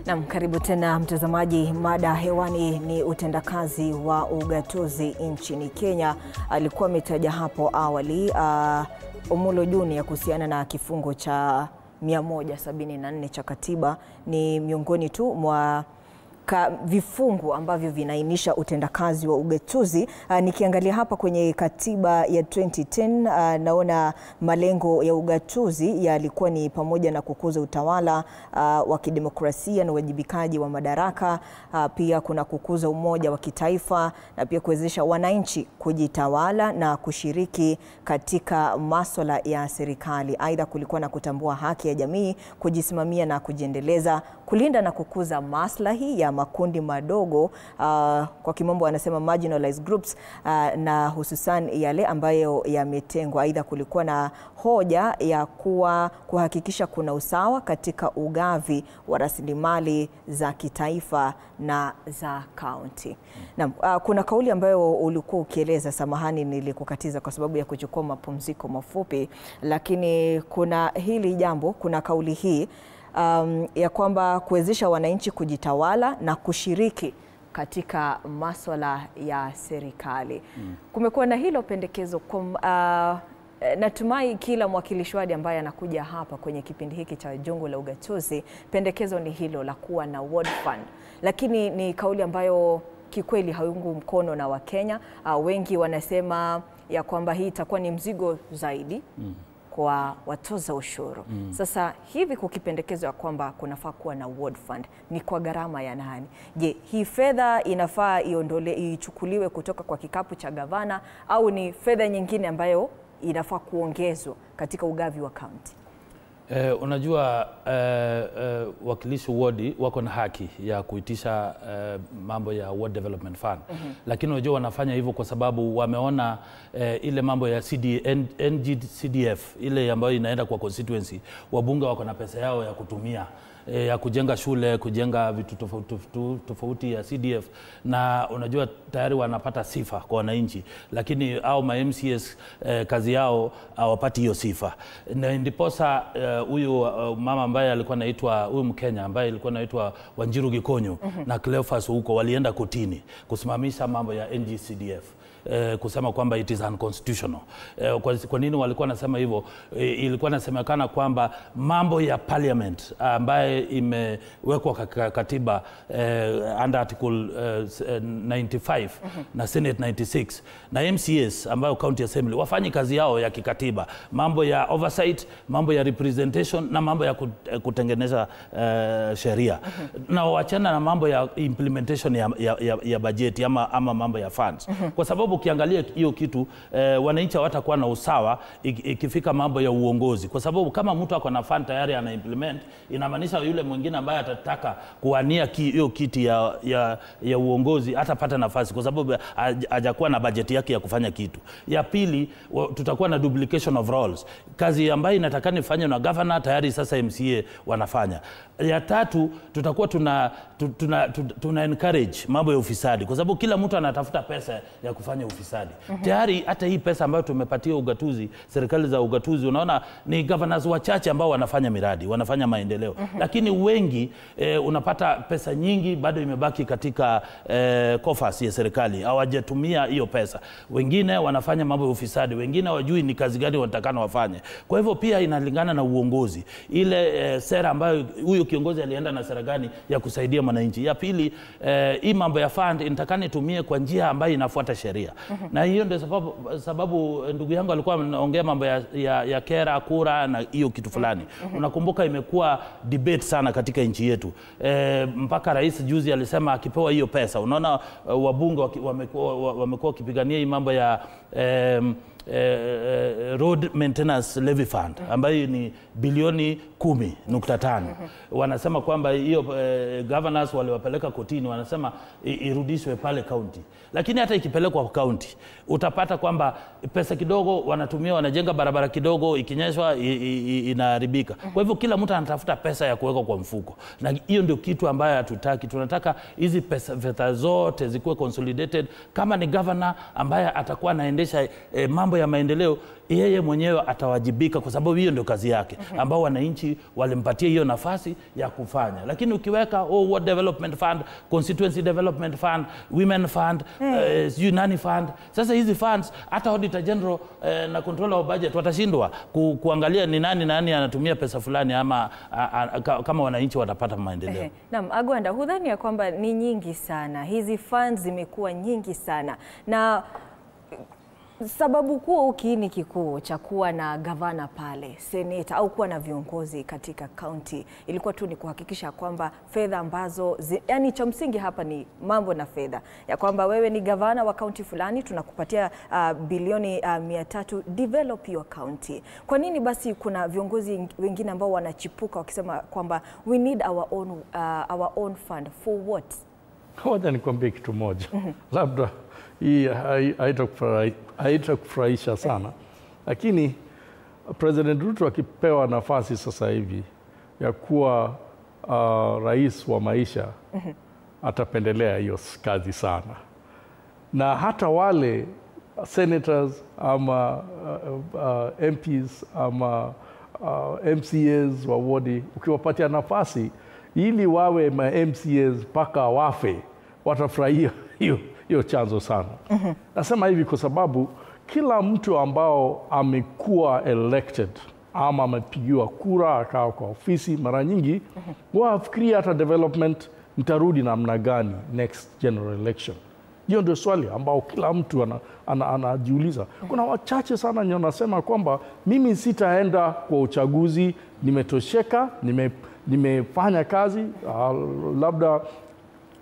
Naam, karibu tena mtazamaji. Mada hewani ni utendakazi wa ugatuzi nchini Kenya. Alikuwa ametaja hapo awali Omolo Junior kuhusiana na kifungo cha 174 cha katiba. Ni miongoni tu mwa vifungu ambavyo vinainisha utendakazi wa ugatuzi. Nikiangalia hapa kwenye katiba ya 2010, naona malengo ya ugatuzi yalikuwa ni pamoja na kukuza utawala wa kidemokrasia na uwajibikaji wa madaraka. Pia kuna kukuza umoja wa kitaifa na pia kuwezesha wananchi kujitawala na kushiriki katika masuala ya serikali. Aidha, kulikuwa na kutambua haki ya jamii kujisimamia na kujiendeleza, kulinda na kukuza maslahi ya makundi madogo, kwa kimombo wanasema marginalized groups, na hususan yale ambayo yametengwa. Aidha, kulikuwa na hoja ya kuhakikisha kuna usawa katika ugavi wa rasilimali za kitaifa na za kaunti. Na kuna kauli ambayo ulikuwa ukieleza, samahani nilikukatiza kwa sababu ya kuchukua mapumziko mafupi, lakini kuna hili jambo, kuna kauli hii ya kwamba kuwezesha wananchi kujitawala na kushiriki katika masuala ya serikali. Kumekuwa na hilo pendekezo. Natumai kila mwakilishi wadi ambaye anakuja hapa kwenye kipindi hiki cha Jungu la Ugatuzi, pendekezo ni hilo la kuwa na ward fund. Lakini ni kauli ambayo kikweli haiungwi mkono na Wakenya. Wengi wanasema ya kwamba hii itakuwa ni mzigo zaidi kwa watoza ushuru. Sasa hivi kukipendekezwa ya kwamba kunafaa kuwa na ward fund, ni kwa gharama ya nani? Je, hii fedha inafaa ichukuliwe kutoka kwa kikapu cha gavana au ni fedha nyingine ambayo inafaa kuongezwa katika ugavi wa kaunti? Unajua wakilishi wadi wako na haki ya kuitisha mambo ya ward development fund. Lakini unajua wanafanya hivyo kwa sababu wameona ile mambo ya NGCDF ile ambayo inaenda kwa constituency, wabunge wako na pesa yao ya kutumia ya kujenga shule, kujenga vitu tofauti ya CDF, na unajua tayari wanapata sifa kwa wananchi, lakini au ma MCS kazi yao hawapati hiyo sifa. Na ndiposa huyu mama ambaye alikuwa anaitwa, huyu Mkenya ambaye alikuwa anaitwa Wanjiru Gikonyo na Cleophas huko walienda kotini kusimamisha mambo ya NGCDF, kusema kwamba it is unconstitutional. Kwa nini walikuwa nasema hivyo? Ilikuwa nasemekana kwamba mambo ya parliament ambaye imewekwa katiba under article 95 na Senate 96 na MCS ambayo county assembly wafanyi kazi yao ya kikatiba, mambo ya oversight, mambo ya representation na mambo ya kutengeneza sheria, na wachana na mambo ya implementation ya budget ama mambo ya funds. Kwa sababu ukiangalia hiyo kitu wananchi hawatakuwa na usawa ikifika mambo ya uongozi, kwa sababu kama mtu ako na fund tayari ana implement, inamaanisha yule mwingine ambaye atataka kuwania hiyo kiti ya uongozi hatapata nafasi kwa sababu hajakuwa na budget yake ya kufanya kitu. Ya pili, tutakuwa na duplication of roles. Kazi ambayo inatakana ifanywe na governor tayari sasa MCA wanafanya. Ya tatu, tutakuwa tuna encourage mambo ya ufisadi kwa sababu kila mtu anatafuta pesa ya kufanya ufisadi. Tayari hata hii pesa ambayo tumepatia ugatuzi, serikali za ugatuzi, unaona ni governors wachache ambao wanafanya miradi, wanafanya maendeleo. Lakini wengi unapata pesa nyingi bado imebaki katika coffers ya serikali, hawajatumia hiyo pesa. Wengine wanafanya mambo ya ufisadi, wengine hawajui ni kazi gani wanatakana wafanye. Kwa hivyo pia inalingana na uongozi. Ile sera ambayo huyo kiongozi alienda na sera gani ya kusaidia mwananchi. Ya pili, hii mambo ya fund inatakana itumie kwa njia ambayo inafuata sheria. Na hiyo ndio sababu ndugu yangu alikuwa anaongea mambo ya kera, kura na hiyo kitu fulani. Unakumbuka imekuwa debate sana katika nchi yetu. Mpaka rais juzi alisema akipewa hiyo pesa, unaona wabunge wamekuwa wakipigania hii mambo ya road maintenance levy fund ambayo ni bilioni 10.5. Wanasema kwamba hiyo governors waliwapeleka kotini, wanasema irudishwe pale county. Lakini hata ikipelekwa county utapata kwamba pesa kidogo wanatumia, wanajenga barabara kidogo, ikinyeshwa inaharibika. Kwa hivyo kila mtu anatafuta pesa ya kuweka kwa mfuko, na hiyo ndio kitu ambayo hatutaki. Tunataka hizi pesa zote zikuwe consolidated. Kama ni governor ambaye atakuwa anaendesha mambo ya maendeleo, yeye mwenyewe atawajibika kwa sababu hiyo ndio kazi yake ambao wananchi walimpatia hiyo nafasi ya kufanya. Lakini ukiweka Ward Development Fund, Constituency Development Fund, Women Fund, Unani Fund, sasa hizi funds hata Auditor General na Controller of Budget watashindwa kuangalia ni nani anatumia pesa fulani ama kama wananchi watapata maendeleo. Naam, Agwanda, hudhani ya kwamba ni nyingi sana. Hizi funds zimekuwa nyingi sana. Na sababu kuu, kiini kikuu cha kuwa na gavana pale, seneta au kuwa na viongozi katika kaunti ilikuwa tu ni kuhakikisha kwamba fedha ambazo yani cha msingi hapa ni mambo na fedha. Ya kwamba wewe ni gavana wa kaunti fulani, tunakupatia bilioni 300 develop your county. Kwa nini basi kuna viongozi wengine ambao wanachipuka wakisema kwamba we need our own fund for what? Ngoja nikwambie kitu moja. Labda hii haitakufurahisha sana. Lakini President Ruto akipewa nafasi sasa hivi ya kuwa rais wa maisha, atapendelea hiyo kazi sana. Na hata wale senators ama MPs ama MCAs wa wadi, ukiwapatia nafasi ili wawe ma MCAs mpaka wafe, watafurahia hiyo chanzo sana. Nasema hivi kwa sababu kila mtu ambao amekuwa elected ama amepigiwa kura akawa kwa ofisi mara nyingi, wafikiria hata development mtarudi namna gani next general election. Hiyo ndio swali ambao kila mtu anajiuliza. Kuna wachache sana nyo nasema kwamba mimi sitaenda kwa uchaguzi, nimetosheka, nimefanya kazi labda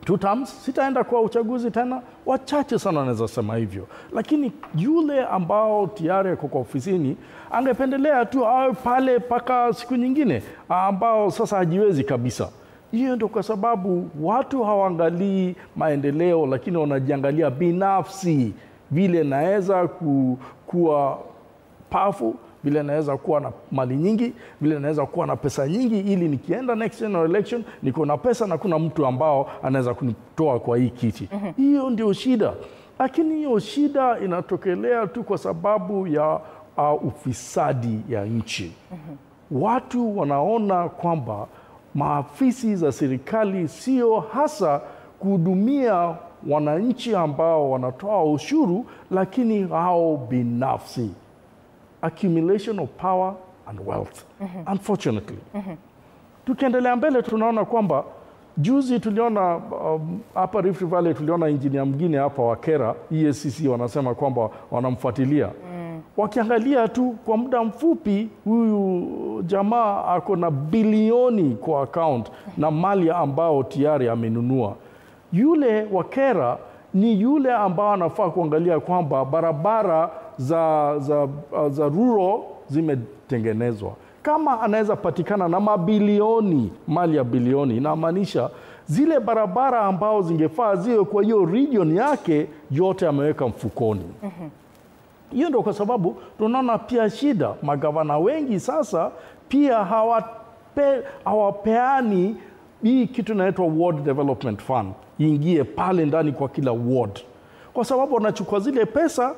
2 terms, sitaenda kwa uchaguzi tena. Wachache sana wanaweza sema hivyo. Lakini yule ambao tayari yuko kwa ofisini angependelea tu awe pale paka siku nyingine, ambao sasa hajiwezi kabisa. Hiyo ndio kwa sababu watu hawaangalii maendeleo, lakini wanajiangalia binafsi, vile naweza kuwa powerful, vile naweza kuwa na mali nyingi, vile naweza kuwa na pesa nyingi, ili nikienda next general election niko na pesa na kuna mtu ambao anaweza kunitoa kwa hii kiti. Hiyo ndio shida. Lakini hiyo shida inatokelea tu kwa sababu ya ufisadi ya nchi. Watu wanaona kwamba maafisi za serikali sio hasa kuhudumia wananchi ambao wanatoa ushuru, lakini hao binafsi. Accumulation of power and wealth, unfortunately. Tukiendelea mbele tunaona kwamba juzi tuliona hapa Rift Valley, tuliona engineer mwingine hapa wa Kera, EACC wanasema kwamba wanamfuatilia. Wakiangalia tu kwa muda mfupi, huyu jamaa ako na bilioni kwa account na mali ambao tayari amenunua. Yule wa Kera ni yule ambao anafaa kuangalia kwamba barabara za rural zimetengenezwa. Kama anaweza patikana na mabilioni, mali ya bilioni, inamaanisha zile barabara ambao zingefaa ziwe kwa hiyo region yake yote ameweka mfukoni. Hiyo ndio kwa sababu tunaona pia shida. Magavana wengi sasa pia hawapeani hii kitu inaitwa Ward Development Fund ingie pale ndani kwa kila ward, kwa sababu wanachukua zile pesa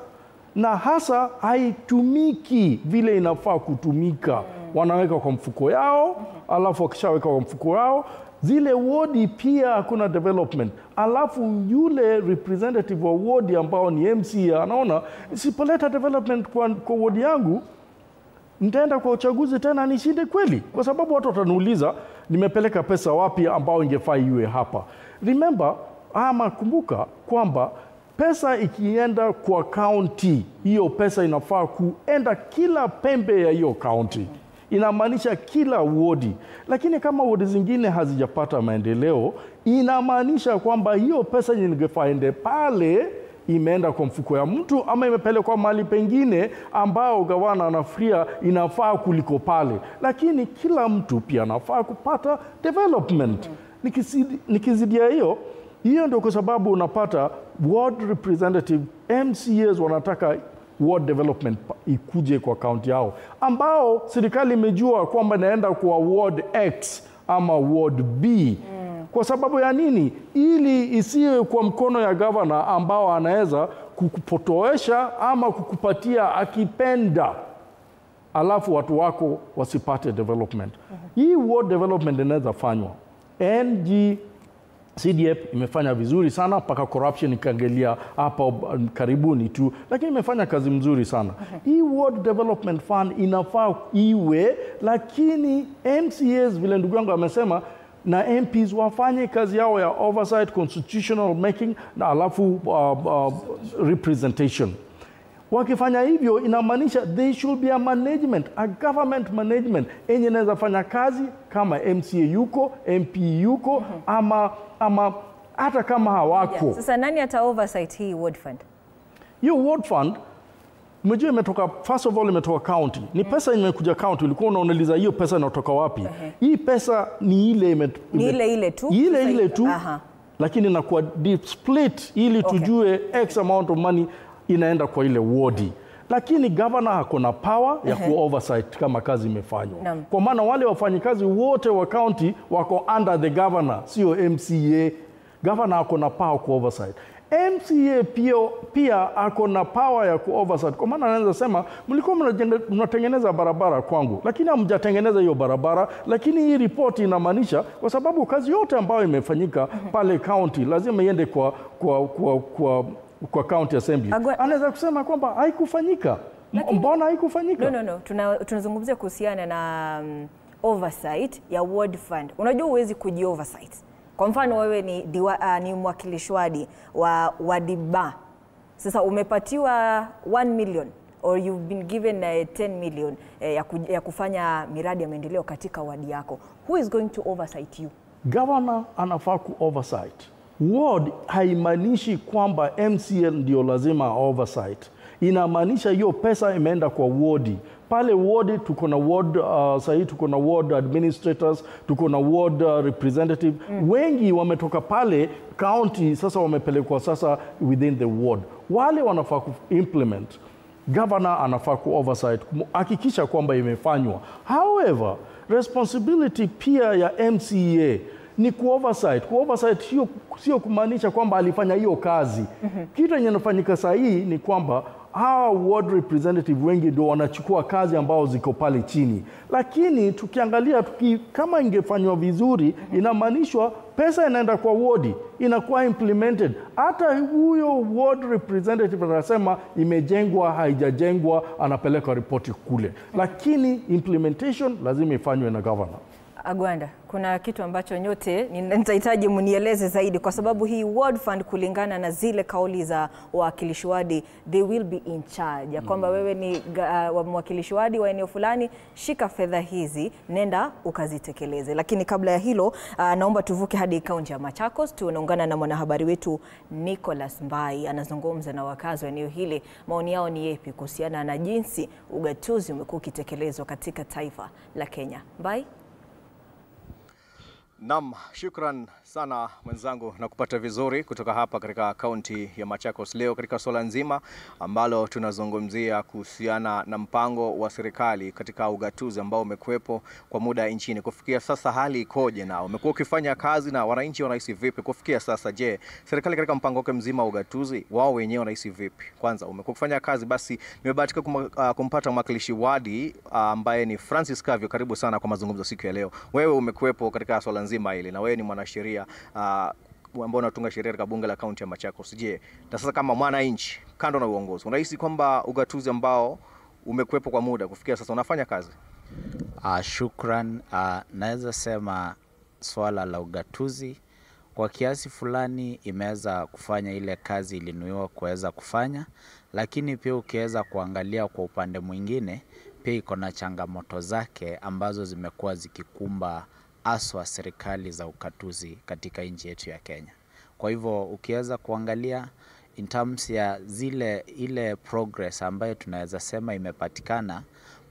na hasa haitumiki vile inafaa kutumika. Wanaweka kwa mfuko yao, alafu wakishaweka kwa mfuko yao, zile wodi pia hakuna development. Alafu yule representative wa wodi ambao ni MCA anaona, sipoleta development kwa wodi yangu, nitaenda kwa uchaguzi tena nishinde kweli? Kwa sababu watu wataniuliza nimepeleka pesa wapi ambao ingefaa iwe hapa. Remember, kumbuka kwamba pesa ikienda kwa county, hiyo pesa inafaa kuenda kila pembe ya hiyo county. Inamaanisha kila wodi. Lakini kama wodi zingine hazijapata maendeleo, inamaanisha kwamba hiyo pesa ingefaa ende pale, imeenda kwa mfuko ya mtu ama imepelekwa mahali pengine ambao gavana anafikiria inafaa kuliko pale. Lakini kila mtu pia anafaa kupata development. Nikizidia hiyo ndio kwa sababu unapata ward representative, MCAs wanataka ward development ikuje kwa county yao, ambao serikali imejua kwamba naenda kwa ward X ama ward B. Kwa sababu ya nini? Ili isiwe kwa mkono ya governor ambao anaweza kukupotoesha ama kukupatia akipenda, alafu watu wako wasipate development. Hii ward development inaweza fanywa. CDF imefanya vizuri sana mpaka corruption ikaangalia hapa karibuni tu, lakini imefanya kazi mzuri sana. Hii ward development fund inafaa iwe, lakini MCAs vile ndugu yangu amesema na MPs wafanye kazi yao ya oversight, constitutional making na alafu representation. Wakifanya hivyo inamaanisha there should be a management, a government management yenye inaweza fanya kazi kama MCA yuko, MP yuko, ama hata kama hawako. Yeah. Sasa nani ata oversight hii ward fund? Hiyo ward fund mjue imetoka, first of all imetoka county. Ni pesa imekuja county, ulikuwa unaoneleza hiyo pesa inatoka wapi? Hii pesa ni ile ile tu. Ile tu. Lakini inakuwa deep split ili tujue X amount of money inaenda kwa ile ward. Lakini governor hakuna power ya ku-oversight kama kazi imefanywa. Kwa maana wale wafanyikazi wote wa county wako under the governor, sio MCA. Governor hakuna power ku-oversight. MCA pia hakuna power ya ku-oversight. Kwa maana anaweza sema, mlikuwa mnatengeneza barabara kwangu, lakini hamjatengeneza hiyo barabara, lakini hii report inamaanisha, kwa sababu kazi yote ambayo imefanyika pale county lazima iende kwa county assembly. Anaweza kusema kwamba haikufanyika. Mbona haikufanyika? No. Tunazungumzia kuhusiana na oversight ya ward fund. Unajua huwezi kuji-oversight. Kwa mfano wewe ni mwakilishwaji wa wadiba. Sasa umepatiwa 1 million or you've been given 10 million ya kufanya miradi ya maendeleo katika wadi yako. Who is going to oversight you? Governor anafaa ku-oversight. Ward haimaanishi kwamba MCL ndio lazima oversight. Inamaanisha hiyo pesa imeenda kwa ward. Pale ward tuko na ward sahi, tuko na ward administrators, tuko na ward representative. Wengi wametoka pale county, sasa wamepelekwa sasa within the ward. Wale wanafaa ku-implement. Governor anafaa ku-oversight, hakikisha kwamba imefanywa. However, responsibility pia ya MCA ni ku-oversight. Ku-oversight sio kumaanisha kwamba alifanya hiyo kazi. Kitu yenye inafanyika sahihi ni kwamba hawa ward representative wengi ndio wanachukua kazi ambao ziko pale chini. Lakini tukiangalia kama ingefanywa vizuri, inamaanishwa pesa inaenda kwa ward, inakuwa implemented. Hata huyo ward representative anasema imejengwa, haijajengwa, anapeleka ripoti kule. Lakini implementation lazima ifanywe na governor. Agwanda, kuna kitu ambacho nyote nitahitaji mnieleze zaidi, kwa sababu hii ward fund kulingana na zile kauli za wawakilishi wadi, they will be in charge. Ya kwamba wewe ni mwakilishi wadi wa eneo fulani, shika fedha hizi, nenda ukazitekeleze. Lakini kabla ya hilo, naomba tuvuke hadi kaunti ya Machakos. Tunaungana na mwanahabari wetu Nicholas Mbai, anazungumza na wakazi wa eneo hili. Maoni yao ni yapi kuhusiana na jinsi ugatuzi umekuwa ukitekelezwa katika taifa la Kenya? Mbai? Naam, shukran sana mwenzangu na kupata vizuri kutoka hapa katika kaunti ya Machakos leo katika swala nzima ambalo tunazungumzia kuhusiana na mpango wa serikali katika ugatuzi ambao umekuwepo kwa muda nchini. Kufikia sasa hali ikoje na umekuwa ukifanya kazi na wananchi wanahisi vipi kufikia sasa? Je, serikali katika mpango wake mzima wa ugatuzi wao wenyewe wanahisi vipi? Kwanza umekuwa ukifanya kazi, basi nimebahatika kumpata mwakilishi wadi ambaye ni Francis Kavyo. Karibu sana kwa mazungumzo siku ya leo. Wewe umekuwepo katika swala nzima hili na wewe ni mwanasheria ambao unatunga sheria katika bunge la kaunti ya Machakos. Je, na sasa kama mwananchi kando na uongozi, unahisi kwamba ugatuzi ambao umekuwepo kwa muda kufikia sasa unafanya kazi? Shukran. Naweza sema swala la ugatuzi kwa kiasi fulani imeweza kufanya ile kazi ilinuiwa kuweza kufanya, lakini pia ukiweza kuangalia kwa upande mwingine pia iko na changamoto zake ambazo zimekuwa zikikumba aswa serikali za ugatuzi katika nchi yetu ya Kenya. Kwa hivyo ukiweza kuangalia in terms ya ile progress ambayo tunaweza sema imepatikana,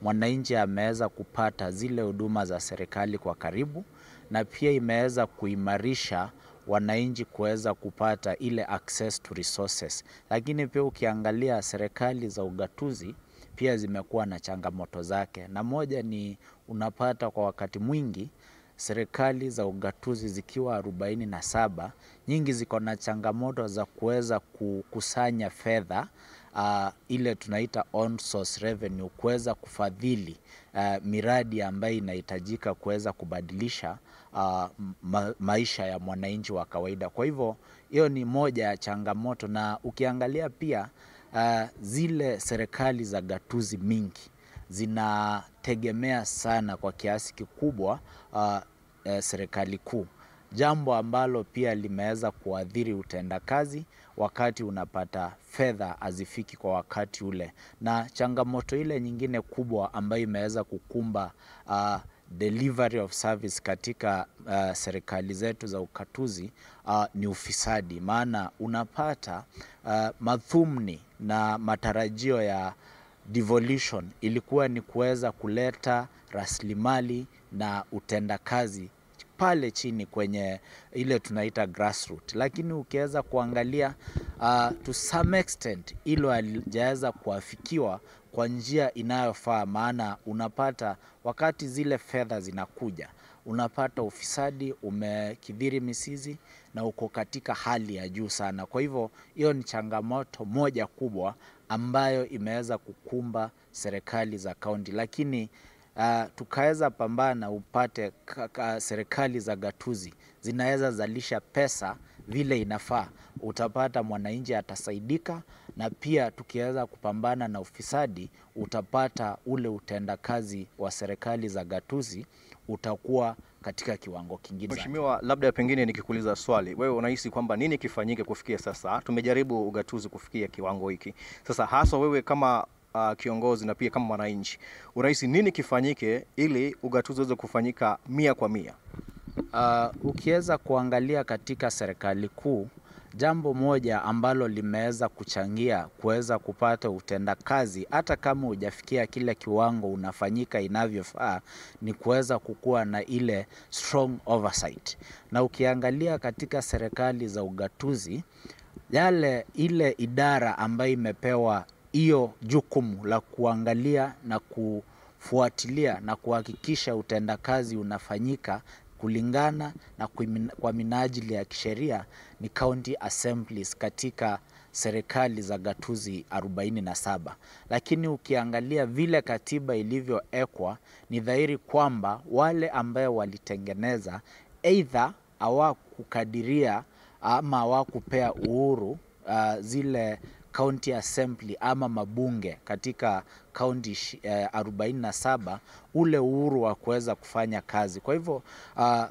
mwananchi ameweza kupata zile huduma za serikali kwa karibu, na pia imeweza kuimarisha wananchi kuweza kupata ile access to resources. Lakini pia ukiangalia serikali za ugatuzi pia zimekuwa na changamoto zake, na moja ni unapata kwa wakati mwingi serikali za ugatuzi zikiwa 47, nyingi ziko na changamoto za kuweza kukusanya fedha, ile tunaita on source revenue, kuweza kufadhili miradi ambayo inahitajika kuweza kubadilisha maisha ya mwananchi wa kawaida. Kwa hivyo hiyo ni moja ya changamoto, na ukiangalia pia zile serikali za gatuzi mingi zinategemea sana kwa kiasi kikubwa serikali kuu, jambo ambalo pia limeweza kuathiri utendakazi wakati unapata fedha hazifiki kwa wakati ule. Na changamoto ile nyingine kubwa ambayo imeweza kukumba delivery of service katika serikali zetu za ugatuzi ni ufisadi. Maana unapata madhumuni na matarajio ya devolution ilikuwa ni kuweza kuleta rasilimali na utendakazi pale chini kwenye ile tunaita grassroots, lakini ukiweza kuangalia to some extent hilo halijaweza kuafikiwa kwa njia inayofaa. Maana unapata wakati zile fedha zinakuja, unapata ufisadi umekithiri mizizi na uko katika hali ya juu sana. Kwa hivyo hiyo ni changamoto moja kubwa ambayo imeweza kukumba serikali za kaunti, lakini tukaweza pambana upate serikali za gatuzi zinaweza zalisha pesa vile inafaa, utapata mwananchi atasaidika, na pia tukiweza kupambana na ufisadi utapata ule utendakazi wa serikali za gatuzi utakuwa katika kiwango kingine. Mheshimiwa, labda pengine nikikuuliza swali, wewe unahisi kwamba nini kifanyike kufikia sasa? Tumejaribu ugatuzi kufikia kiwango hiki. Sasa hasa wewe kama kiongozi na pia kama mwananchi, unahisi nini kifanyike ili ugatuzi uweze kufanyika 100%? Ukiweza kuangalia katika serikali kuu, jambo moja ambalo limeweza kuchangia kuweza kupata utendakazi hata kama hujafikia kile kiwango unafanyika inavyofaa, ni kuweza kukua na ile strong oversight. Na ukiangalia katika serikali za ugatuzi, ile idara ambayo imepewa hiyo jukumu la kuangalia na kufuatilia na kuhakikisha utendakazi unafanyika kulingana na kwa minajili ya kisheria ni county assemblies katika serikali za gatuzi 47. Lakini ukiangalia vile katiba ilivyoekwa, ni dhahiri kwamba wale ambao walitengeneza either hawakukadiria ama hawakupea uhuru zile county assembly ama mabunge katika county 47 ule uhuru wa kuweza kufanya kazi. Kwa hivyo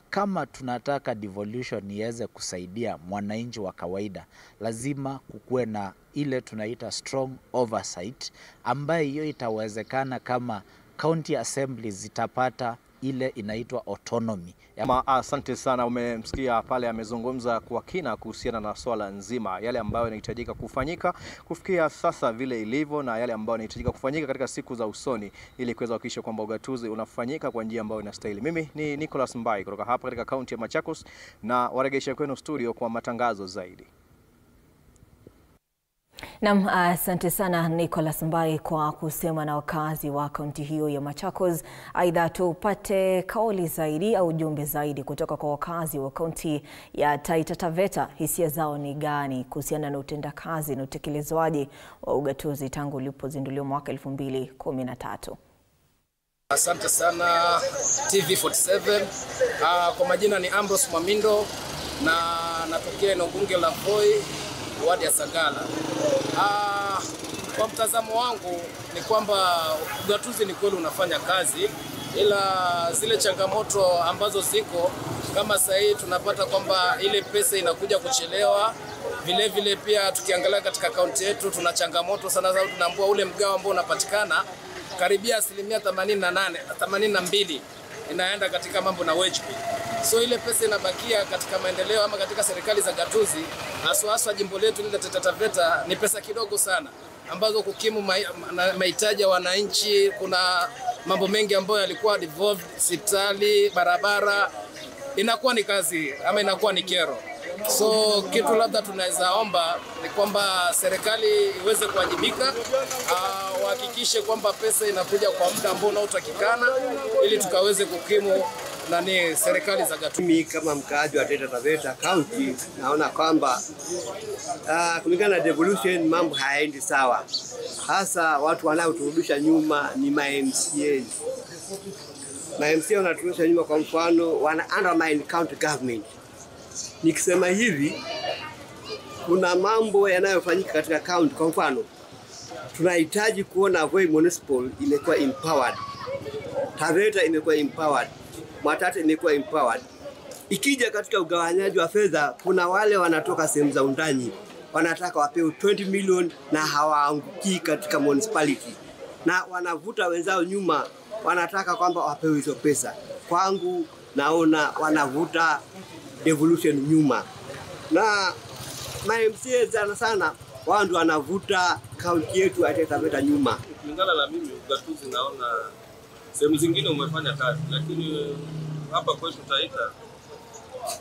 kama tunataka devolution iweze kusaidia mwananchi wa kawaida, lazima kukuwe na ile tunaita strong oversight, ambayo hiyo itawezekana kama county assemblies zitapata ile inaitwa autonomy. Asante sana, umemsikia pale amezungumza kwa kina kuhusiana na swala nzima, yale ambayo yanahitajika kufanyika kufikia sasa vile ilivyo, na yale ambayo yanahitajika kufanyika katika siku za usoni ili kuweza kuhakikisha kwamba ugatuzi unafanyika kwa njia ambayo inastahili. Mimi ni Nicholas Mbai kutoka hapa katika kaunti ya Machakos, na waregesha kwenu studio kwa matangazo zaidi. Naam, asante sana Nicholas Mbai kwa kusema na wakazi wa kaunti hiyo ya Machakos. Aidha, tupate kauli zaidi au ujumbe zaidi kutoka kwa wakazi wa kaunti ya Taita Taveta. Hisia zao ni gani kuhusiana na utendakazi na utekelezwaji wa ugatuzi tangu ulipozinduliwa mwaka 2013? Asante sana TV47. Kwa majina ni Ambrose Mwamindo na natokea eneo bunge la Voi, wadi ya Sagala. Kwa mtazamo wangu ni kwamba ugatuzi ni kweli unafanya kazi, ila zile changamoto ambazo ziko kama sasa hivi tunapata kwamba ile pesa inakuja kuchelewa. Vile pia tukiangalia katika kaunti yetu tuna changamoto sana, sababu tunaambua ule mgao ambao unapatikana karibia 82% inaenda katika mambo na wage bill. So ile pesa inabakia katika maendeleo ama katika serikali za gatuzi, hasa jimbo letu lile Taita Taveta, ni pesa kidogo sana ambazo kukimu mahitaji ya wananchi. Kuna mambo mengi ambayo yalikuwa devolved, hospitali, barabara, inakuwa ni kazi ama inakuwa ni kero. So kitu labda tunaweza omba ni kwamba serikali iweze kuwajibika, wahakikishe kwamba pesa inakuja kwa muda ambao unaotakikana ili tukaweze kukimu nani serikali za gatuzi. Mimi kama mkaaji wa Taita Taveta County naona kwamba kulingana na devolution mambo hayaendi sawa. Hasa watu wanaoturudisha nyuma ni ma-MCA. Ma-MCA wanaturudisha nyuma, kwa mfano wana undermine county government. Nikisema hivi, kuna mambo yanayofanyika katika county. Kwa mfano, tunahitaji kuona Voi Municipal imekuwa empowered, Taveta imekuwa empowered, Mwatate imekuwa empowered. Ikija katika ugawanyaji wa fedha, kuna wale wanatoka sehemu za undani wanataka wapewe 20 million na hawaanguki katika municipality, na wanavuta wenzao nyuma, wanataka kwamba wapewe hizo pesa. Kwangu naona wanavuta devolution nyuma, na ma-MCA sana wao ndio wanavuta kaunti yetu ya Taita Taveta nyuma. Kulingana na mimi, ugatuzi naona sehemu zingine umefanya kazi, lakini hapa kwetu Taita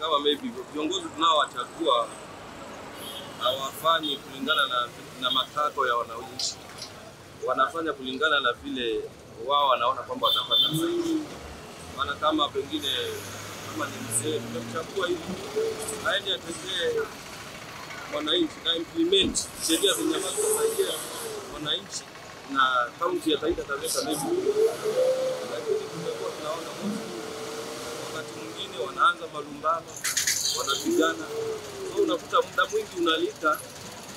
kama maybe viongozi tunaowachagua hawafanyi kulingana na matakwa ya wananchi. Wanafanya kulingana na vile wao wanaona kwamba watapata zaidi. Maana kama pengine kama ni mzee tumechagua hivi, aende atetee wananchi na implement sheria zinazosaidia wananchi na kaunti ya Taita Taveta maybe. Lakini tumekuwa tunaona wakati mwingine wanaanza malumbano, wanapigana. So unakuta muda mwingi unalika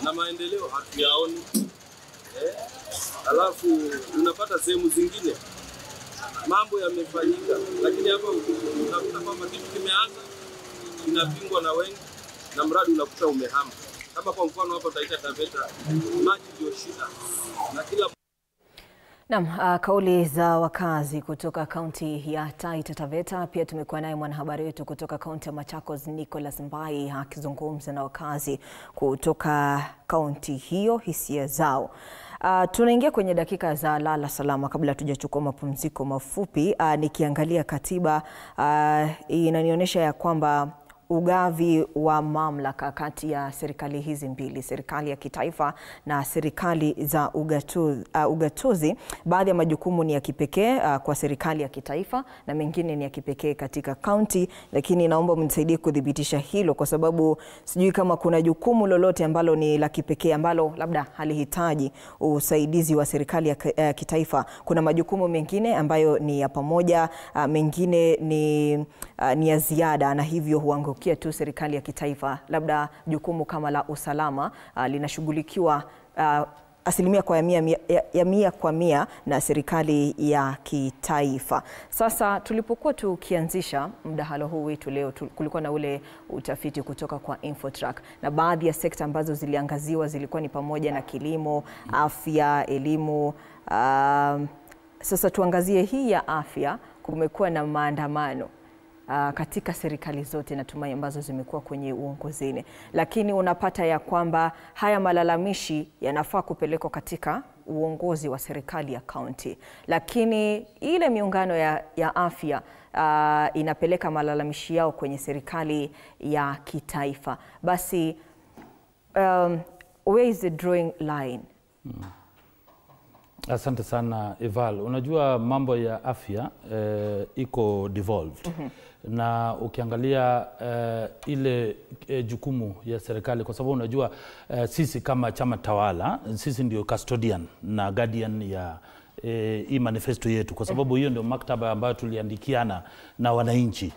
na maendeleo hatuyaoni. Alafu unapata sehemu zingine mambo yamefanyika, lakini hapa unakuta kwamba kitu kimeanza inapingwa na wengi na mradi unakuta umehama. Kama kwa mfano hapa Taita Taveta maji ndio shida na kila Naam, kauli za wakazi kutoka kaunti ya Taita Taveta. Pia tumekuwa naye mwanahabari wetu kutoka kaunti ya Machakos, Nicholas Mbai, akizungumza na wakazi kutoka kaunti hiyo, hisia zao. Tunaingia kwenye dakika za lala salama. Kabla tujachukua mapumziko mafupi, nikiangalia katiba inanionyesha ya kwamba ugavi wa mamlaka kati ya serikali hizi mbili, serikali ya kitaifa na serikali za ugatuzi, baadhi ya majukumu ni ya kipekee kwa serikali ya kitaifa na mengine ni ya kipekee katika kaunti. Lakini naomba mnisaidie kudhibitisha hilo, kwa sababu sijui kama kuna jukumu lolote ambalo ni la kipekee ambalo labda halihitaji usaidizi wa serikali ya kitaifa. Kuna majukumu mengine ambayo ni ya pamoja, mengine ni ya ziada, na hivyo huangukia tu serikali ya kitaifa. Labda jukumu kama la usalama linashughulikiwa asilimia kwa mia kwa mia na serikali ya kitaifa. Sasa tulipokuwa tukianzisha mdahalo huu wetu leo, kulikuwa na ule utafiti kutoka kwa Infotrack, na baadhi ya sekta ambazo ziliangaziwa zilikuwa ni pamoja na kilimo, afya, elimu. Sasa tuangazie hii ya afya. Kumekuwa na maandamano katika serikali zote natumai ambazo zimekuwa kwenye uongozini, lakini unapata ya kwamba haya malalamishi yanafaa kupelekwa katika uongozi wa serikali ya kaunti, lakini ile miungano ya afya inapeleka malalamishi yao kwenye serikali ya kitaifa. Basi where is the drawing line? Asante sana Eval. Unajua mambo ya afya iko devolved. Na ukiangalia ile jukumu ya serikali, kwa sababu unajua sisi kama chama tawala, sisi ndio custodian na guardian ya hii manifesto yetu, kwa sababu hiyo ndio maktaba ambayo tuliandikiana na wananchi.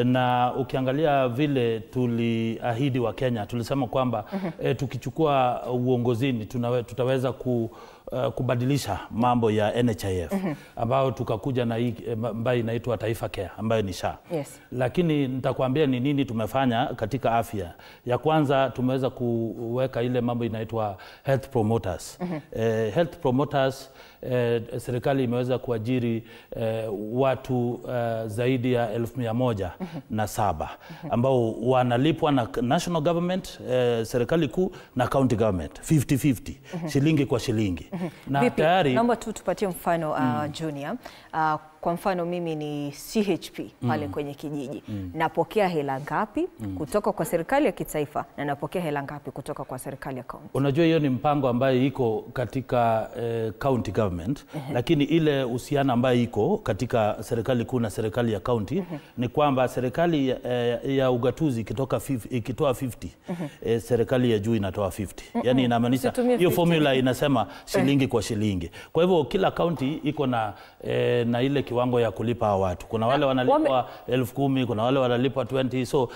Na ukiangalia vile tuliahidi wa Kenya, tulisema kwamba tukichukua uongozini tutaweza kubadilisha mambo ya NHIF ambayo tukakuja na hii ambayo inaitwa Taifa Care ambayo ni SHA. Yes. Lakini nitakwambia ni nini tumefanya katika afya. Ya kwanza tumeweza kuweka ile mambo inaitwa health promoters. Health promoters, serikali imeweza kuajiri watu zaidi ya 1,100 107 ambao wanalipwa na national government, serikali kuu na county government 50-50, shilingi kwa shilingi. Na tayari naomba tu tupatie mfano Junior. Kwa mfano mimi ni CHP pale kwenye kijiji. Napokea hela ngapi kutoka kwa serikali ya kitaifa na napokea hela ngapi kutoka kwa serikali ya county? Unajua hiyo ni mpango ambayo iko katika county government, lakini ile uhusiano ambayo iko katika serikali kuu na serikali ya county ni kwamba serikali ya ugatuzi ikitoa 50, serikali ya juu inatoa 50. Yani inamaanisha hiyo formula inasema shilingi kwa shilingi. Kwa hivyo kila county iko na ile kiwango ya kulipa watu. Kuna wale wanalipwa 10,000, kuna wale wanalipwa 20, so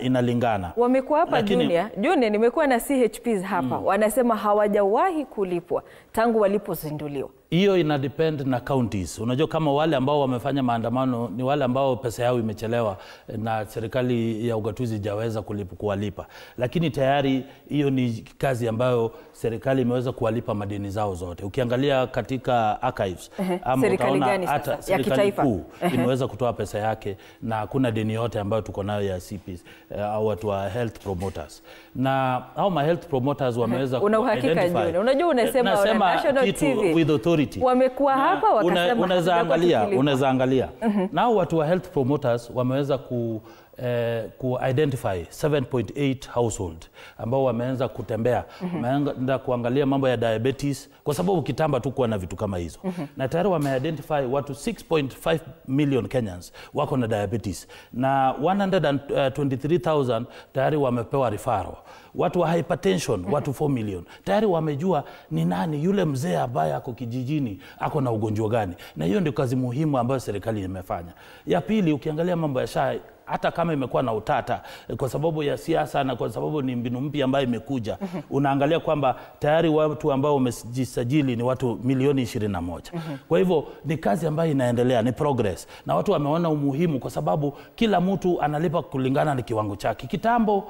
inalingana. Wamekuwa hapa Junior, nimekuwa na CHPs hapa. Wanasema hawajawahi kulipwa tangu walipozinduliwa. Hiyo ina depend na counties. Unajua kama wale ambao wamefanya maandamano ni wale ambao pesa yao imechelewa na serikali ya ugatuzi hajaweza kuwalipa. Lakini tayari hiyo ni kazi ambayo serikali imeweza kuwalipa madeni zao zote. Ukiangalia katika archives ama utaona hata serikali kuu imeweza kutoa pesa yake na hakuna deni yote ambayo tuko nayo ya CPs au watu wa health promoters. Na hao ma health promoters wameweza identify. Unajua unasema national TV with authority. Wamekuwa hapa wakasema unaweza angalia. Nao watu wa health promoters wameweza ku identify 7.8 household ambao wameanza kutembea, wameanza kuangalia mambo ya diabetes kwa sababu kitamba tu kuwa na vitu kama hizo. Na tayari wameidentify watu 6.5 million Kenyans wako na diabetes na 123,000 tayari wamepewa referral. Watu wa hypertension watu 4 million. Tayari wamejua ni nani yule mzee ambaye ako kijijini ako na ugonjwa gani. Na hiyo ndio kazi muhimu ambayo serikali imefanya. Ya pili, ukiangalia mambo ya SHA, hata kama imekuwa na utata kwa sababu ya siasa na kwa sababu ni mbinu mpya ambayo imekuja, unaangalia kwamba tayari watu ambao wamejisajili ni watu milioni 21. Kwa hivyo ni kazi ambayo inaendelea, ni progress. Na watu wameona umuhimu kwa sababu kila mtu analipa kulingana na kiwango chake. Kitambo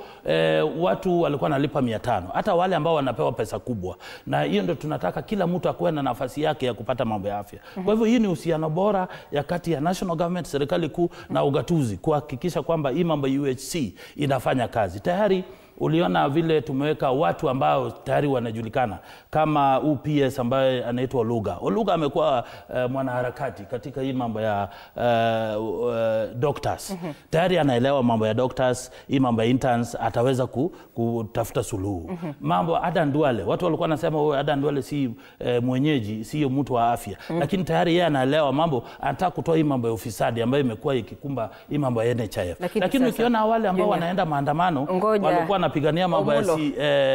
watu walikuwa wanalipa 500, hata wale ambao wanapewa pesa kubwa. Na hiyo ndio tunataka kila mtu akuwe na nafasi yake ya kupata mambo ya afya. Kwa hivyo hii ni uhusiano bora ya kati ya national government, serikali kuu na ugatuzi kuhakikisha kwamba hii mambo UHC inafanya kazi. Tayari uliona vile tumeweka watu ambao tayari wanajulikana kama UPS ambaye anaitwa Oluga. Oluga amekuwa mwanaharakati katika hii mambo ya doctors. Tayari anaelewa mambo ya doctors, hii mambo ya interns ataweza kutafuta suluhu. Mambo Adan Duale, watu walikuwa wanasema Adan Duale si mwenyeji, sio mtu wa afya. Lakini tayari yeye anaelewa mambo, anataka kutoa hii mambo ya ufisadi ambayo imekuwa ikikumba hii mambo ya NHIF. Lakini ukiona wale ambao wanaenda maandamano walikuwa wanapigania mambo ya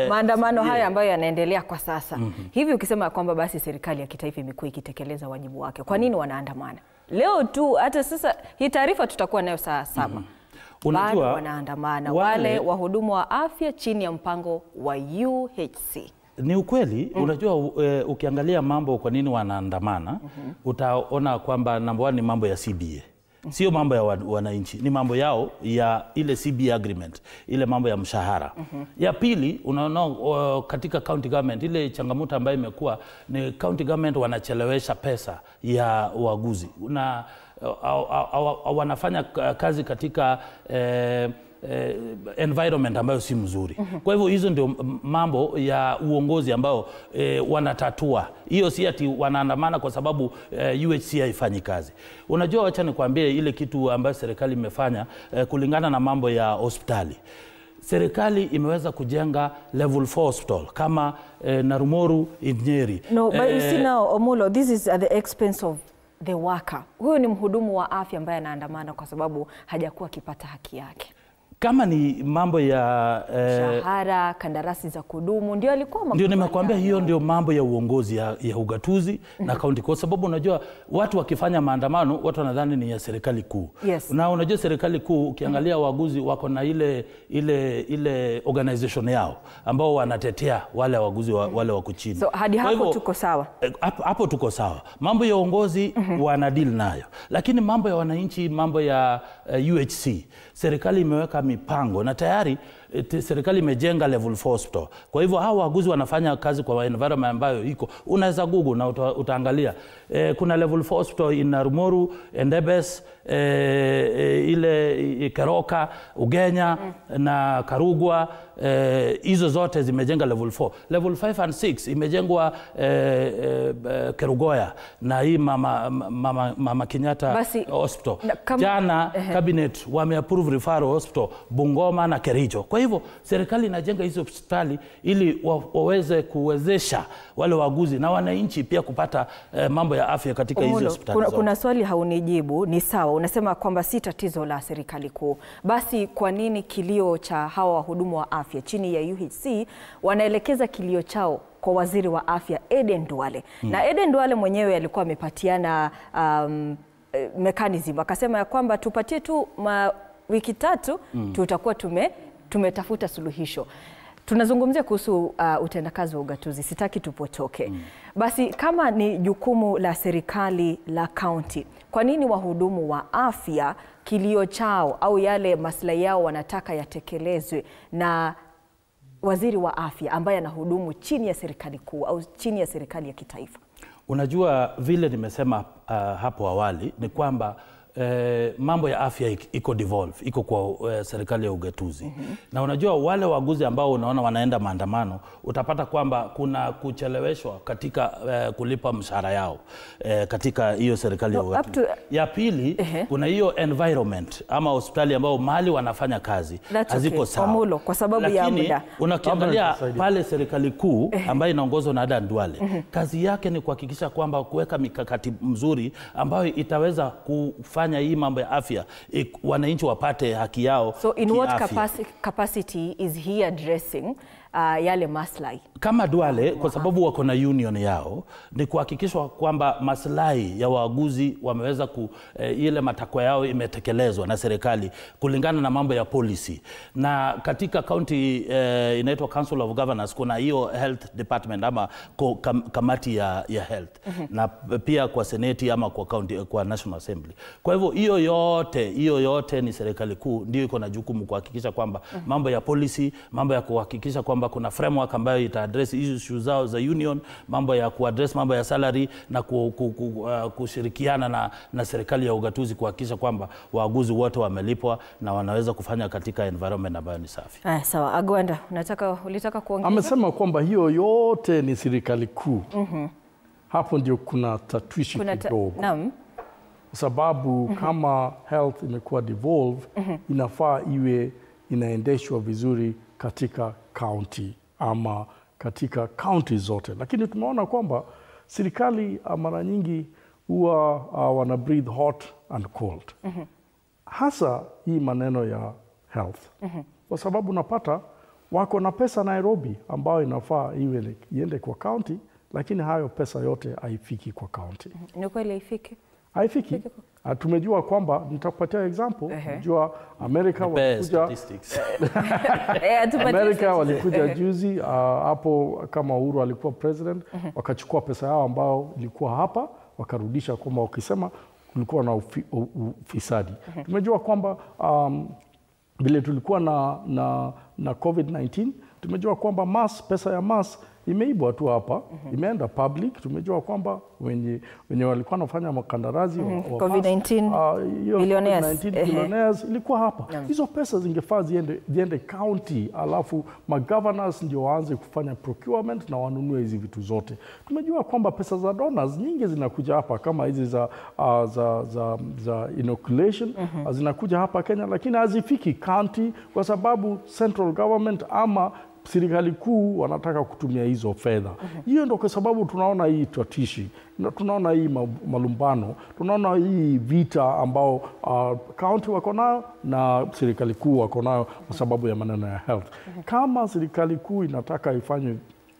maandamano haya ambayo yanaendelea kwa sasa. Hivi ukisema kwamba basi serikali ya kitaifa imekuwa ikitekeleza wajibu wake, kwa nini wanaandamana? Leo tu hata sasa hii taarifa tutakuwa nayo saa 7. Unajua wanaandamana wale wahudumu wa afya chini ya mpango wa UHC. Ni ukweli, unajua ukiangalia mambo kwa nini wanaandamana, utaona kwamba namba 1 ni mambo ya CBA. Sio mambo ya wananchi, ni mambo yao ya ile CBA agreement, ile mambo ya mshahara. Ya pili, unaona katika county government ile changamoto ambayo imekuwa ni county government wanachelewesha pesa ya waguzi. Na wanafanya kazi katika environment ambayo si mzuri. Kwa hivyo hizo ndio mambo ya uongozi ambao wanatatua. Hiyo si ati wanaandamana kwa sababu UHC haifanyi kazi. Unajua, wacha nikwambie ile kitu ambayo serikali imefanya kulingana na mambo ya hospitali. Serikali imeweza kujenga level 4 hospital kama Narumoru in Nyeri. No, but you see now, Omulo, this is at the expense of the worker. Huyo ni mhudumu wa afya ambaye anaandamana kwa sababu hajakuwa akipata haki yake. Kama ni mambo ya shahara, kandarasi za kudumu, ndio alikuwa mambo. Ndio nimekuambia hiyo ndio mambo ya uongozi ya ugatuzi na county, kwa sababu unajua watu wakifanya maandamano watu wanadhani ni ya serikali kuu. Na unajua serikali kuu ukiangalia waguzi wako na ile organization yao ambao wanatetea wale waguzi wale wako chini. So hadi hapo tuko sawa. Hapo tuko sawa. Mambo ya uongozi wana deal nayo. Lakini mambo ya wananchi, mambo ya UHC, serikali imeweka mipango na tayari serikali imejenga level 4 hospital. Kwa hivyo hao wauguzi wanafanya kazi kwa environment ambayo iko. Unaweza Google na utaangalia. Kuna level 4 hospital in Rumoru, Endebess, ile Keroka, Ugenya na Karugwa, hizo zote zimejenga level 4. Level 5 and 6 imejengwa Kerugoya na hii mama Kenyatta Hospital. Jana cabinet wameapprove referral hospital Bungoma na Kericho. Kwa hivyo serikali inajenga hizo hospitali ili waweze kuwezesha wale wauguzi na wananchi pia kupata mambo ya afya katika hizo hospitali. Kuna swali haunijibu. Ni sawa, unasema kwamba si tatizo la serikali kuu. Basi kwa nini kilio cha hawa wahudumu wa afya chini ya UHC wanaelekeza kilio chao kwa waziri wa afya Aden Duale? Na Aden Duale mwenyewe alikuwa amepatiana mechanism, akasema ya kwamba tupatie tu wiki 3 tutakuwa tumetafuta suluhisho. Tunazungumzia kuhusu utendakazi wa ugatuzi, sitaki tupotoke. Basi kama ni jukumu la serikali la county, kwa nini wahudumu wa afya kilio chao au yale maslahi yao wanataka yatekelezwe na waziri wa afya ambaye anahudumu chini ya serikali kuu au chini ya serikali ya kitaifa? Unajua vile nimesema hapo awali ni kwamba mambo ya afya iko devolve, iko kwa serikali ya ugatuzi. Na unajua wale wauguzi ambao unaona wanaenda maandamano, utapata kwamba kuna kucheleweshwa katika kulipa mshahara yao katika hiyo serikali ya ugatuzi. Ya pili, kuna hiyo environment ama hospitali ambao mahali wanafanya kazi haziko sawa. Kwa sababu ya muda. Unakiangalia pale serikali kuu ambayo inaongozwa na Aden Duale, kazi yake ni kuhakikisha kwamba kuweka mikakati mzuri ambayo itaweza kufanya hii mambo ya afya wananchi wapate haki yao. So in what capacity is he addressing yale maslahi? Kama Duale, kwa sababu wako na union yao, ni kuhakikishwa kwamba maslahi ya wauguzi wameweza ile matakwa yao imetekelezwa na serikali kulingana na mambo ya policy. Na katika county inaitwa Council of Governors kuna hiyo health department ama kamati ya health. Na pia kwa seneti ama kwa county, kwa National Assembly. Kwa hivyo hiyo yote ni serikali kuu ndio iko na jukumu kuhakikisha kwamba mambo ya policy, mambo ya kuhakikisha kwamba kuna framework ambayo ita-address issues zao za union, mambo ya ku-address mambo ya salary na kushirikiana na serikali ya ugatuzi kuhakikisha kwamba wauguzi wote wamelipwa na wanaweza kufanya katika environment ambayo ni safi. Sawa, Agwanda, ulitaka kuongeza? Amesema kwamba hiyo yote ni serikali kuu. Hapo ndio kuna tatwishi kidogo. Naam. Kwa sababu kama health imekuwa devolve, inafaa iwe inaendeshwa vizuri katika county ama katika county zote. Lakini tumeona kwamba serikali mara nyingi huwa wana breathe hot and cold. Hasa hii maneno ya health. Kwa sababu napata wako na pesa Nairobi ambayo inafaa iende kwa county, lakini hayo pesa yote haifiki kwa county. Ni kweli haifiki? Haifiki. Tumejua kwamba, nitakupatia example, jua Amerika walikuja juzi hapo kama Uhuru alikuwa president, wakachukua pesa yao ambao ilikuwa hapa, wakarudisha kwamba wakisema kulikuwa na ufisadi. Tumejua kwamba vile tulikuwa na COVID-19, tumejua kwamba pesa ya mass imeibwa tu hapa, imeenda public. Tumejua kwamba wenye walikuwa wanafanya makandarasi COVID-19 billionaires ilikuwa hapa. Hizo pesa zingefaa ziende county, alafu governors ndio waanze kufanya procurement na wanunue hizi vitu zote. Tumejua kwamba pesa za donors nyingi zinakuja hapa, kama hizi za inoculation zinakuja hapa Kenya, lakini hazifiki county kwa sababu central government ama serikali kuu wanataka kutumia hizo fedha. Hiyo ndio kwa sababu tunaona hii tatishi, tunaona hii malumbano, tunaona hii vita ambao county wako nayo na serikali kuu wako nayo kwa sababu ya maneno ya health. Kama serikali kuu inataka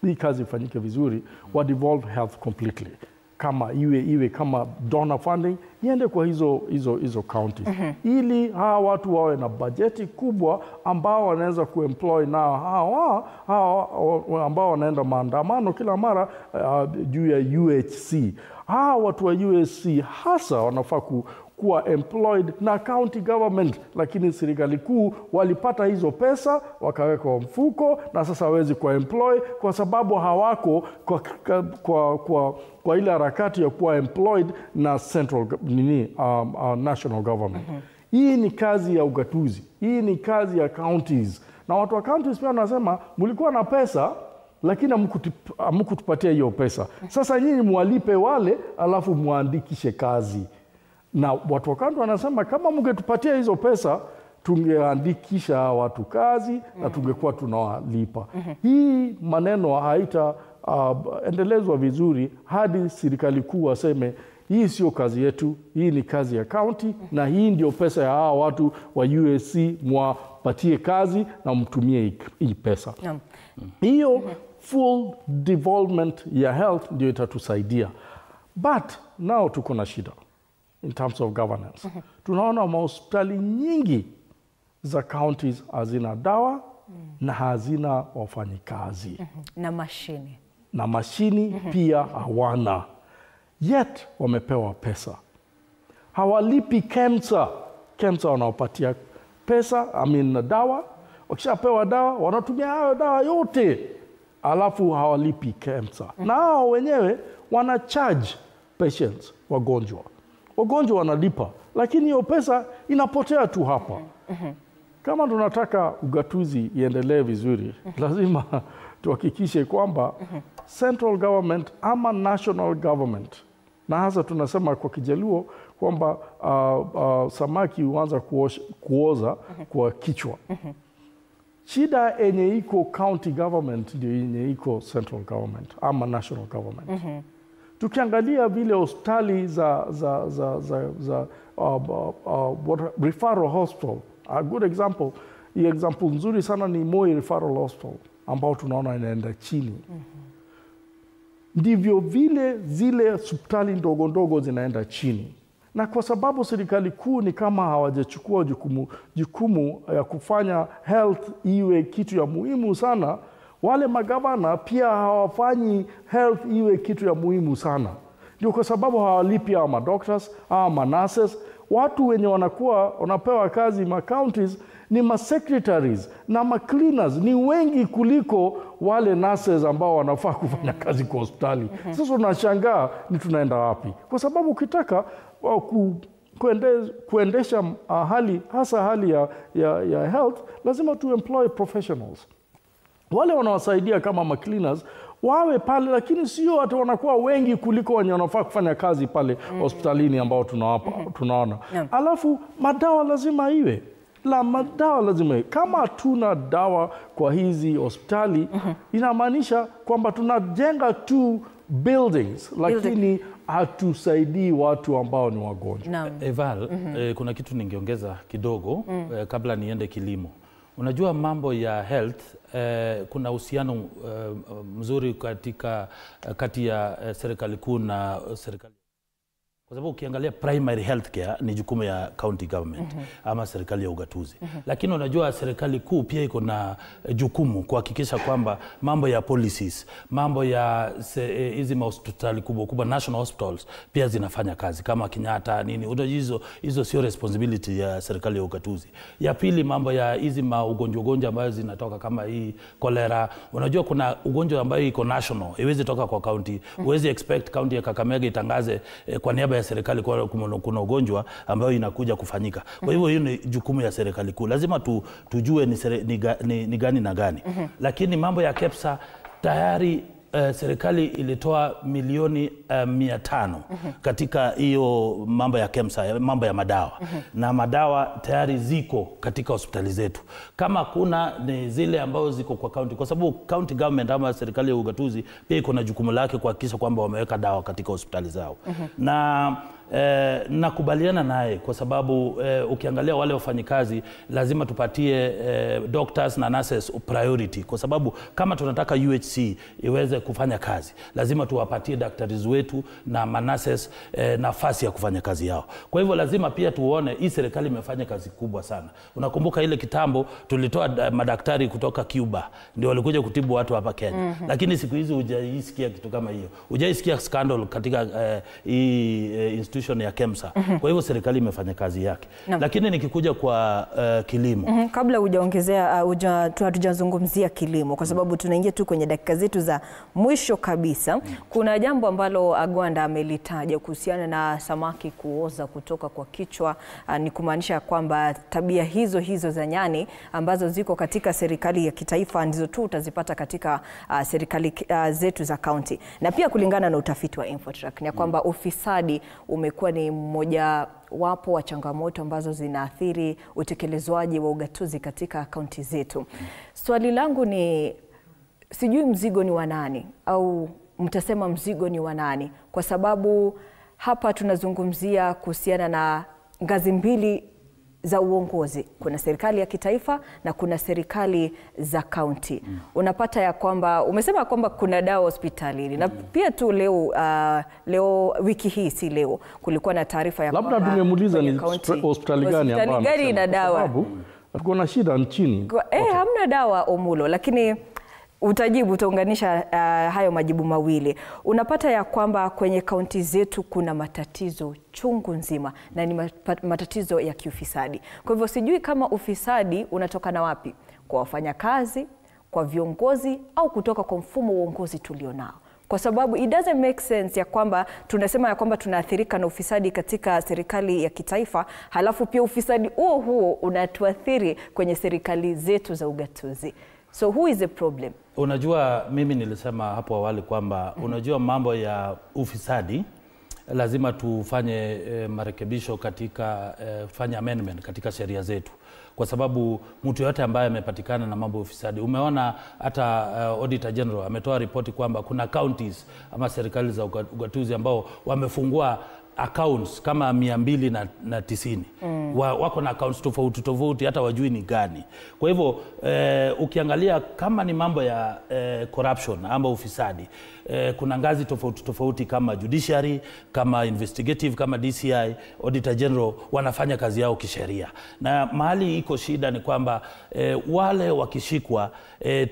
hii kazi ifanyike vizuri, wa devolve health completely. Kama iwe kama donor funding, iende kwa hizo counties. Ili hawa watu wawe na bajeti kubwa ambao wanaweza kuemploy na hawa ambao wanaenda maandamano kila mara juu ya UHC. Watu wa USC hasa wanafaa kuwa employed na county government, lakini serikali kuu walipata hizo pesa wakaweka kwa mfuko na sasa hawezi kuwa employ kwa sababu hawako kwa ile harakati ya kuwa employed na central national government. Hii ni kazi ya ugatuzi, hii ni kazi ya counties, na watu wa counties pia wanasema mlikuwa na pesa lakini hamkutupatia hiyo pesa. Sasa nyinyi mwalipe wale alafu muandikishe kazi. Na watu wa county wanasema kama mngetupatia hizo pesa tungeandikisha watu kazi na tungekuwa tunawalipa. Hii maneno haita endelezwa vizuri hadi serikali kuu waseme hii sio kazi yetu, hii ni kazi ya county na hii ndio pesa ya hawa watu wa USC, mwapatie kazi na mtumie hii pesa. Hiyo full development ya health ndio itatusaidia. But now tuko na shida in terms of governance. Tunaona mahospitali nyingi za counties hazina dawa na hazina wafanyikazi. Na mashini pia hawana. Yet wamepewa pesa. Hawalipi KEMSA. KEMSA wanawapatia pesa, dawa. Wakishapewa dawa, wanatumia hayo dawa yote. Alafu hawalipi KEMSA. Na hao wenyewe wana charge patients, wagonjwa. Wagonjwa wanalipa, lakini hiyo pesa inapotea tu hapa. Kama tunataka ugatuzi iendelee vizuri, lazima tuhakikishe kwamba central government ama national government, na hasa tunasema kwa Kijaluo kwamba samaki huanza kuoza kwa kichwa. Shida yenye iko county government ndio yenye iko central government ama national government. Tukiangalia vile hospitali za referral hospital, a good example, example nzuri sana ni Moi Referral Hospital ambao tunaona inaenda chini. Ndivyo vile zile hospitali ndogo ndogo zinaenda chini. Na kwa sababu serikali kuu ni kama hawajachukua jukumu ya kufanya health iwe kitu ya muhimu sana, wale magavana pia hawafanyi health iwe kitu ya muhimu sana. Ndio kwa sababu hawalipi hawa madoctors, hawa manurses. Watu wenye wanapewa kazi ma-counties ni ma-secretaries na ma-cleaners ni wengi kuliko wale nurses ambao wanafaa kufanya kazi kwa hospitali. Sasa unashangaa ni tunaenda wapi? Kwa sababu ukitaka kuendesha hasa hali ya health, lazima tu employ professionals. Wale wanawasaidia kama ma-cleaners wawe pale, lakini sio hata wanakuwa wengi kuliko wenye wanafaa kufanya kazi pale hospitalini ambao tunaona. Alafu madawa lazima iwe. Madawa lazima iwe. Kama hatuna dawa kwa hizi hospitali, inamaanisha kwamba tunajenga tu buildings, lakini hatusaidii watu ambao ni wagonjwa. Eval, kuna kitu ningeongeza kidogo kabla niende kilimo. Unajua mambo ya health, kuna uhusiano mzuri kati ya serikali kuu na serikali. Kwa sababu ukiangalia primary health care ni jukumu ya county government ama serikali ya ugatuzi. Lakini unajua serikali kuu pia iko na jukumu kuhakikisha kwamba mambo ya policies, mambo ya hizi hospitali kubwa national hospitals pia zinafanya kazi kama Kenyatta nini. Unajua hizo sio responsibility ya serikali ya ugatuzi. Ya pili, mambo ya hizi ugonjwa ambayo zinatoka kama hii cholera. Unajua kuna ugonjwa ambayo iko national, haiwezi toka kwa county. Huwezi expect county ya Kakamega itangaze kwa niaba ya serikali kuna ugonjwa ambayo inakuja kufanyika. Kwa hivyo hiyo ni jukumu ya serikali kuu. Lazima tujue ni gani na gani. Lakini mambo ya KEMSA tayari serikali ilitoa milioni 500 katika hiyo mambo ya KEMSA, mambo ya madawa. Na madawa tayari ziko katika hospitali zetu. Kama kuna ni zile ambazo ziko kwa county, kwa sababu county government ama serikali ya ugatuzi pia iko na jukumu lake kuhakikisha kwamba wameweka dawa katika hospitali zao. Na nakubaliana naye kwa sababu ukiangalia wale wafanyikazi lazima tupatie doctors na nurses priority, kwa sababu kama tunataka UHC iweze kufanya kazi lazima tuwapatie daktari wetu na nurses nafasi ya kufanya kazi yao. Kwa hivyo lazima pia tuone hii serikali imefanya kazi kubwa sana. Unakumbuka ile kitambo tulitoa madaktari kutoka Cuba ndio walikuja kutibu watu hapa Kenya. Lakini siku hizi hujaisikia kitu kama hiyo. Hujaisikia scandal katika hii institution ya KEMSA. Kwa hivyo serikali imefanya kazi yake. Lakini nikikuja kwa kilimo. Kabla hujaongezea hatujazungumzia kilimo kwa sababu tunaingia tu kwenye dakika zetu za mwisho kabisa. Kuna jambo ambalo Agwanda amelitaja kuhusiana na samaki kuoza kutoka kwa kichwa, ni kumaanisha kwamba tabia hizo za nyani ambazo ziko katika serikali ya kitaifa ndizo tu utazipata katika serikali zetu za kaunti. Na pia kulingana na utafiti wa Infotrack ni kwamba ufisadi umekuwa ni mmoja wapo wa changamoto ambazo zinaathiri utekelezwaji wa ugatuzi katika kaunti zetu. Swali langu ni sijui mzigo ni wa nani au mtasema mzigo ni wa nani, kwa sababu hapa tunazungumzia kuhusiana na ngazi mbili za uongozi. Kuna serikali ya kitaifa na kuna serikali za kaunti. Unapata ya kwamba umesema kwamba kuna dawa hospitalini na pia tu leo wiki hii si leo kulikuwa na taarifa ya kwamba labda tungemuuliza ni hospitali gani ambayo gani ina dawa. Tulikuwa na shida nchini. Hamna dawa Omulo, lakini utajibu, utaunganisha hayo majibu mawili. Unapata ya kwamba kwenye kaunti zetu kuna matatizo chungu nzima na ni matatizo ya kiufisadi. Kwa hivyo sijui kama ufisadi unatokana wapi, kwa wafanyakazi, kwa viongozi au kutoka kwa mfumo wa uongozi tulionao. Kwa sababu it doesn't make sense ya kwamba tunasema ya kwamba tunaathirika na ufisadi katika serikali ya kitaifa, halafu pia ufisadi huo unatuathiri kwenye serikali zetu za ugatuzi. So who is the problem? Unajua mimi nilisema hapo awali kwamba unajua mambo ya ufisadi lazima tufanye marekebisho katika fanya amendment katika sheria zetu, kwa sababu mtu yote ambaye amepatikana na mambo ya ufisadi, umeona hata Auditor General ametoa ripoti kwamba kuna counties ama serikali za ugatuzi ambao wamefungua accounts kama 290. Wako na accounts tofauti hata wajui ni gani. Kwa hivyo ukiangalia kama ni mambo ya corruption ama ufisadi, kuna ngazi tofauti kama judiciary, kama investigative, kama DCI, Auditor General wanafanya kazi yao kisheria. Na mahali iko shida ni kwamba wale wakishikwa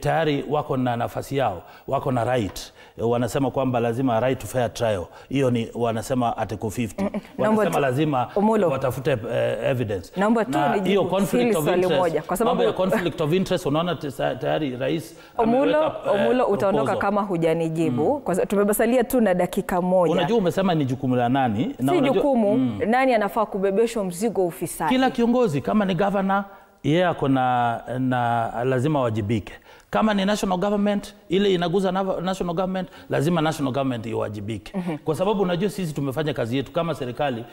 tayari wako na nafasi yao, wako na right. Wanasema kwamba lazima right to fair trial. Hiyo ni wanasema article 50. Wanasema lazima watafute evidence. Na hiyo conflict of interest, kwa sababu ya conflict of interest, unaona tayari rais Omulo utaondoka kama hujanijibu. Kwa sababu tumebasalia tu na dakika moja. Unajua umesema ni jukumu la nani? Si jukumu, nani anafaa kubebeshwa mzigo ufisadi? Kila kiongozi, kama ni governor yeye ako na lazima wajibike. Kama ni national government, ile inaguza national government, lazima national government iwajibike. Kwa sababu unajua sisi tumefanya kazi yetu kama serikali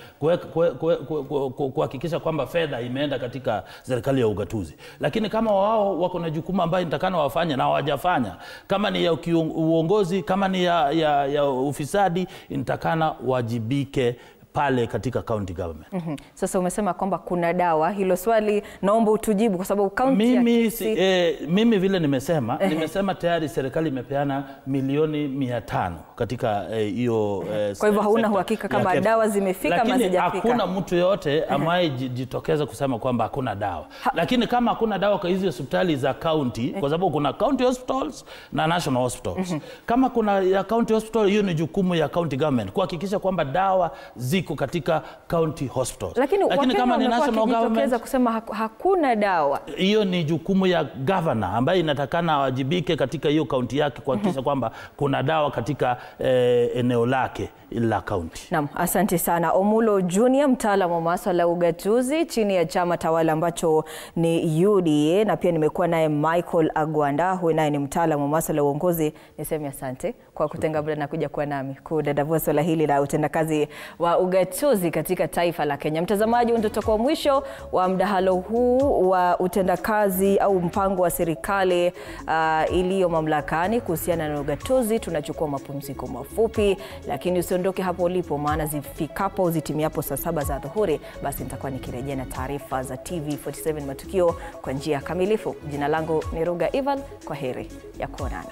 kuhakikisha kwamba fedha imeenda katika serikali ya ugatuzi. Lakini kama wao wako na jukumu ambayo nitakana wafanye na hawajafanya, kama ni ya uongozi, kama ni ya ufisadi, nitakana wajibike pale katika county government. Sasa umesema kwamba kuna dawa, hilo swali naomba utujibu kwa sababu county mimi vile nimesema tayari serikali imepeana milioni 500 katika hiyo kwa hivyo hauna uhakika kama dawa zimefika ama hazijafika. Lakini hakuna mtu yote ambaye jitokeza kusema kwamba hakuna dawa. Lakini kama hakuna dawa kwa hizo hospitali za county, kwa sababu kuna county hospitals na national hospitals. Kama kuna ya county hospital, hiyo ni jukumu ya county government kuhakikisha kwamba dawa ziko katika county hospitals. Lakini kama ni national government kusema hakuna dawa, hiyo ni jukumu ya governor ambaye inatakana wajibike katika hiyo county yake kuhakikisha kwamba kuna dawa katika eneo lake la county. Naam, asante sana Omulo Junior, mtaalamu wa masuala ya ugatuzi chini ya chama tawala ambacho ni UDA, na pia nimekuwa naye Michael Agwanda, huyu naye ni mtaalamu wa masuala ya uongozi. Niseme asante. kwa kutenga muda na kuja kuwa nami kudadavua swala hili la utendakazi wa ugatuzi katika taifa la Kenya. Mtazamaji, ndio tutakuwa mwisho wa mdahalo huu wa utendakazi au mpango wa serikali iliyo mamlakani kuhusiana na ugatuzi. Tunachukua mapumziko mafupi, lakini usiondoke hapo ulipo, maana zifikapo zitimiapo saa 7 za dhuhuri basi nitakuwa nikirejea na taarifa za TV47 matukio kwa njia kamilifu. Jina langu ni Ruga Ivan, kwa heri ya kuonana.